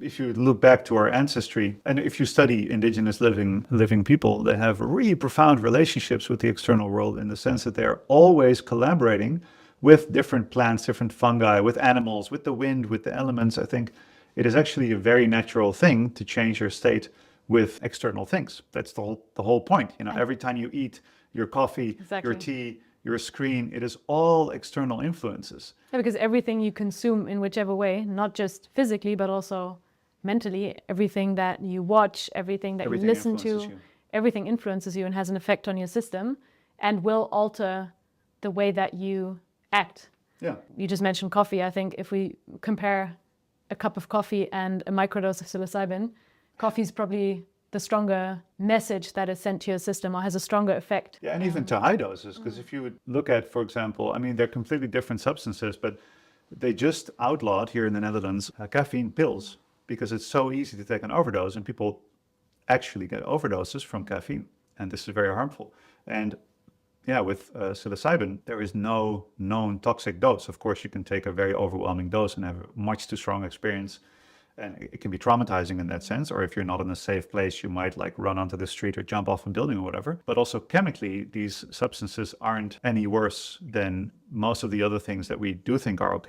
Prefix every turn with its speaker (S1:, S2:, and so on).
S1: If you look back to our ancestry, and if you study indigenous living people, they have really profound relationships with the external world in the sense that they're always collaborating with different plants, different fungi, with animals, with the wind, with the elements. I think it is actually a very natural thing to change your state with external things. That's the whole point. You know, every time you eat your coffee,
S2: Exactly.
S1: your tea, your screen, it is all external influences.
S2: Yeah, because everything you consume in whichever way, not just physically, but also mentally, everything that you watch, everything that you listen to, everything influences you and has an effect on your system and will alter the way that you act.
S1: Yeah.
S2: You just mentioned coffee. I think if we compare a cup of coffee and a microdose of psilocybin, coffee is probably the stronger message that is sent to your system or has a stronger effect.
S1: Yeah, and even to high doses, because if you would look at, for example, I mean, they're completely different substances, but they just outlawed here in the Netherlands caffeine pills because it's so easy to take an overdose, and people actually get overdoses from caffeine, and this is very harmful. And yeah, with psilocybin, there is no known toxic dose. Of course, you can take a very overwhelming dose and have a much too strong experience, and it can be traumatizing in that sense. Or if you're not in a safe place, you might like run onto the street or jump off a building or whatever. But also chemically, these substances aren't any worse than most of the other things that we do think are okay.